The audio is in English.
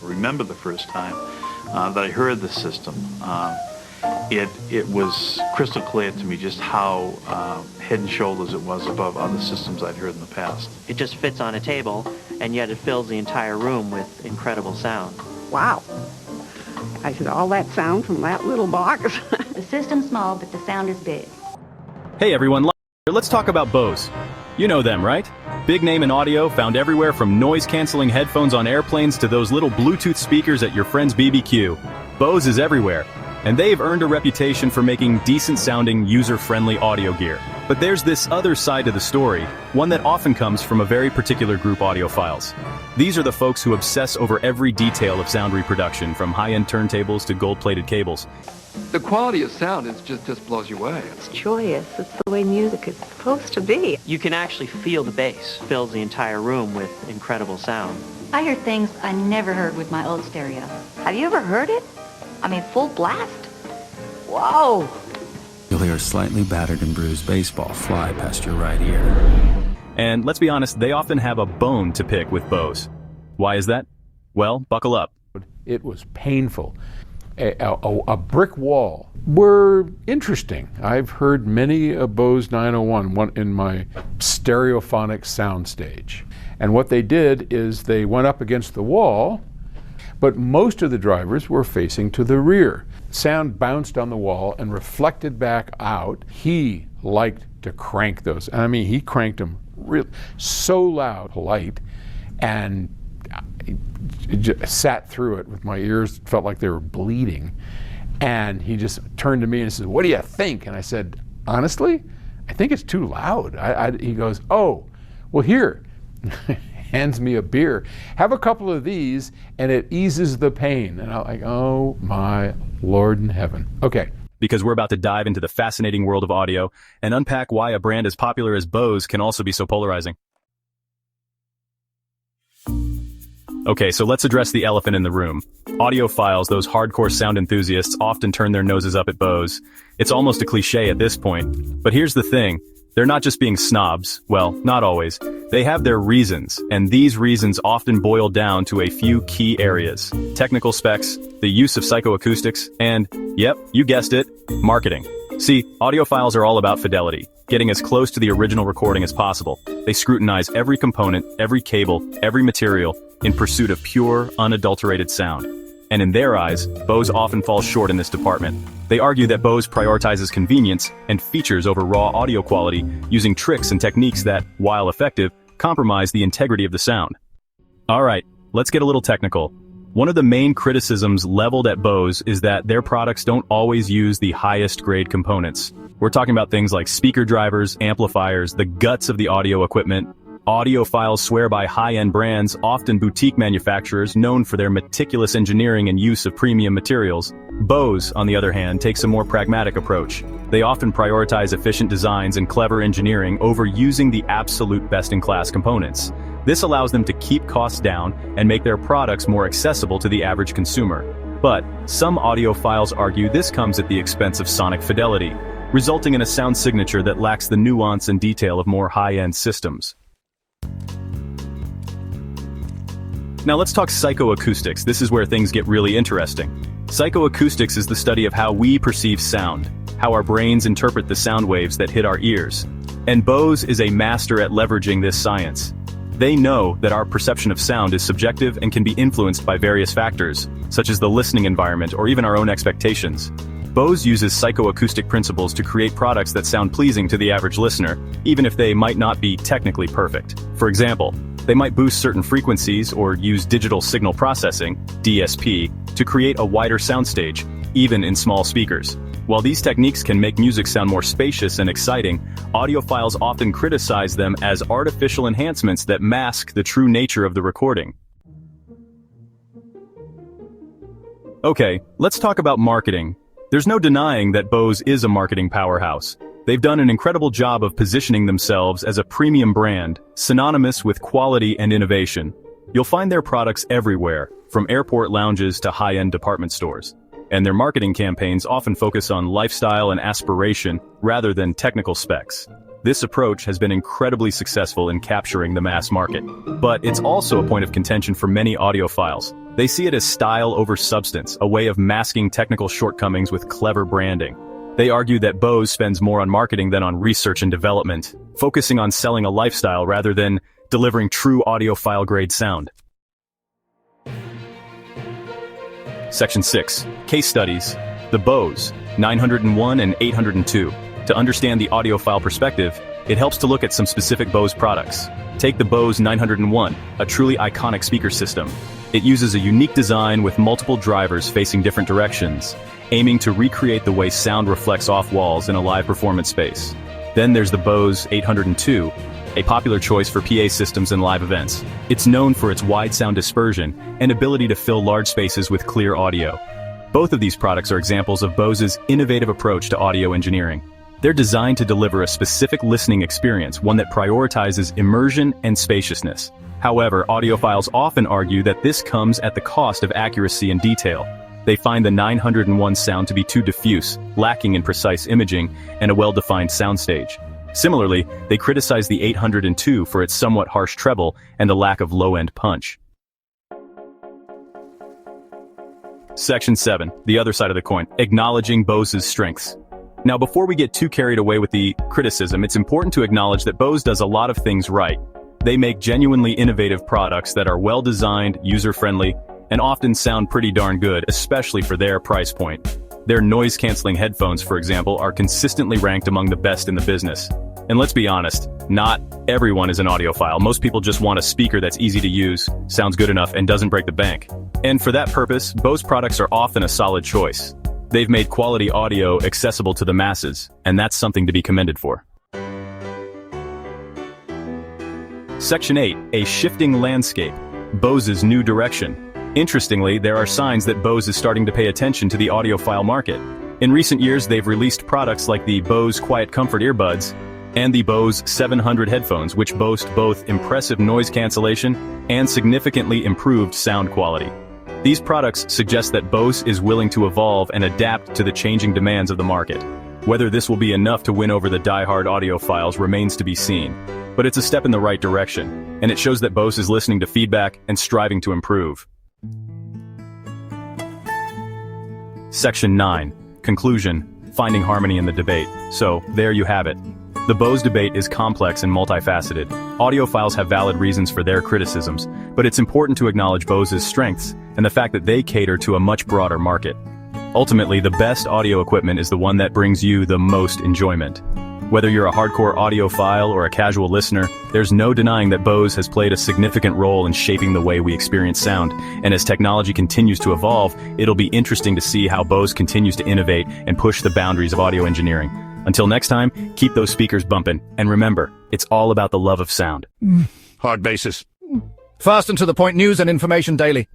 Remember the first time that I heard the system. It was crystal clear to me just how head and shoulders it was above other systems I'd heard in the past. It just fits on a table, and yet it fills the entire room with incredible sound. Wow. I said, all that sound from that little box. The system's small, but the sound is big. Hey everyone, let's talk about Bose. You know them, right? Big name in audio, found everywhere from noise-canceling headphones on airplanes to those little Bluetooth speakers at your friend's BBQ. Bose is everywhere, and they've earned a reputation for making decent-sounding, user-friendly audio gear. But there's this other side to the story, one that often comes from a very particular group, audiophiles. These are the folks who obsess over every detail of sound reproduction, from high-end turntables to gold-plated cables. The quality of sound just blows you away. It's joyous. It's the way music is supposed to be. You can actually feel the bass. Fills the entire room with incredible sound. I hear things I never heard with my old stereo. Have you ever heard it? I mean, full blast? Whoa! You'll hear a slightly battered and bruised baseball fly past your right ear. And let's be honest, they often have a bone to pick with Bose. Why is that? Well, buckle up. It was painful. A brick wall were interesting. I've heard many a Bose 901 one in my stereophonic soundstage. And what they did is they went up against the wall, but most of the drivers were facing to the rear. Sound bounced on the wall and reflected back out. He liked to crank those. I mean, he cranked them so loud, polite, and just sat through it with my ears, felt like they were bleeding. And he just turned to me and said, "What do you think?" And I said, "Honestly, I think it's too loud." He goes, "Oh, well here," hands me a beer. "Have a couple of these and it eases the pain." And I'm like, oh my Lord in heaven. Okay. Because we're about to dive into the fascinating world of audio and unpack why a brand as popular as Bose can also be so polarizing. Okay, so let's address the elephant in the room. Audiophiles, those hardcore sound enthusiasts, often turn their noses up at Bose. It's almost a cliche at this point. But here's the thing. They're not just being snobs. Well, not always. They have their reasons, and these reasons often boil down to a few key areas. Technical specs, the use of psychoacoustics, and, yep, you guessed it, marketing. See, audiophiles are all about fidelity, getting as close to the original recording as possible. They scrutinize every component, every cable, every material, in pursuit of pure, unadulterated sound. And in their eyes, Bose often falls short in this department. They argue that Bose prioritizes convenience and features over raw audio quality, using tricks and techniques that, while effective, compromise the integrity of the sound. Alright, let's get a little technical. One of the main criticisms leveled at Bose is that their products don't always use the highest grade components. We're talking about things like speaker drivers, amplifiers, the guts of the audio equipment. Audiophiles swear by high-end brands, often boutique manufacturers known for their meticulous engineering and use of premium materials. Bose, on the other hand, takes a more pragmatic approach. They often prioritize efficient designs and clever engineering over using the absolute best-in-class components. This allows them to keep costs down and make their products more accessible to the average consumer. But some audiophiles argue this comes at the expense of sonic fidelity, resulting in a sound signature that lacks the nuance and detail of more high-end systems. Now let's talk psychoacoustics. This is where things get really interesting. Psychoacoustics is the study of how we perceive sound, how our brains interpret the sound waves that hit our ears. And Bose is a master at leveraging this science. They know that our perception of sound is subjective and can be influenced by various factors, such as the listening environment or even our own expectations. Bose uses psychoacoustic principles to create products that sound pleasing to the average listener, even if they might not be technically perfect. For example, they might boost certain frequencies or use digital signal processing, DSP, to create a wider soundstage, even in small speakers. While these techniques can make music sound more spacious and exciting, audiophiles often criticize them as artificial enhancements that mask the true nature of the recording. Okay, let's talk about marketing. There's no denying that Bose is a marketing powerhouse. They've done an incredible job of positioning themselves as a premium brand, synonymous with quality and innovation. You'll find their products everywhere, from airport lounges to high-end department stores. And their marketing campaigns often focus on lifestyle and aspiration rather than technical specs. This approach has been incredibly successful in capturing the mass market. But it's also a point of contention for many audiophiles. They see it as style over substance, a way of masking technical shortcomings with clever branding. They argue that Bose spends more on marketing than on research and development, focusing on selling a lifestyle rather than delivering true audiophile-grade sound. Section 6. Case Studies. The Bose 901 and 802. To understand the audiophile perspective, it helps to look at some specific Bose products. Take the Bose 901, a truly iconic speaker system. It uses a unique design with multiple drivers facing different directions, aiming to recreate the way sound reflects off walls in a live performance space. Then there's the Bose 802, a popular choice for PA systems and live events. It's known for its wide sound dispersion and ability to fill large spaces with clear audio. Both of these products are examples of Bose's innovative approach to audio engineering. They're designed to deliver a specific listening experience, one that prioritizes immersion and spaciousness. However, audiophiles often argue that this comes at the cost of accuracy and detail. They find the 901 sound to be too diffuse, lacking in precise imaging, and a well-defined soundstage. Similarly, they criticize the 802 for its somewhat harsh treble and the lack of low-end punch. Section 7. The other side of the coin. Acknowledging Bose's strengths. Now, before we get too carried away with the criticism, it's important to acknowledge that Bose does a lot of things right. They make genuinely innovative products that are well-designed, user-friendly, and often sound pretty darn good, especially for their price point. Their noise-canceling headphones, for example, are consistently ranked among the best in the business. And let's be honest, not everyone is an audiophile. Most people just want a speaker that's easy to use, sounds good enough, and doesn't break the bank. And for that purpose, Bose products are often a solid choice. They've made quality audio accessible to the masses, and that's something to be commended for. Section 8. A shifting landscape. Bose's new direction. Interestingly, there are signs that Bose is starting to pay attention to the audiophile market. In recent years, they've released products like the Bose quietcomfort earbuds and the Bose 700 headphones, which boast both impressive noise cancellation and significantly improved sound quality. These products suggest that Bose is willing to evolve and adapt to the changing demands of the market. Whether this will be enough to win over the die-hard audiophiles remains to be seen, but it's a step in the right direction, and it shows that Bose is listening to feedback and striving to improve. Section 9. Conclusion. Finding harmony in the debate. So, there you have it. The Bose debate is complex and multifaceted. Audiophiles have valid reasons for their criticisms, but it's important to acknowledge Bose's strengths and the fact that they cater to a much broader market. Ultimately, the best audio equipment is the one that brings you the most enjoyment. Whether you're a hardcore audiophile or a casual listener, there's no denying that Bose has played a significant role in shaping the way we experience sound, and as technology continues to evolve, it'll be interesting to see how Bose continues to innovate and push the boundaries of audio engineering. Until next time, keep those speakers bumping, and remember, it's all about the love of sound. Hard basis. Fast and to the point news and information daily.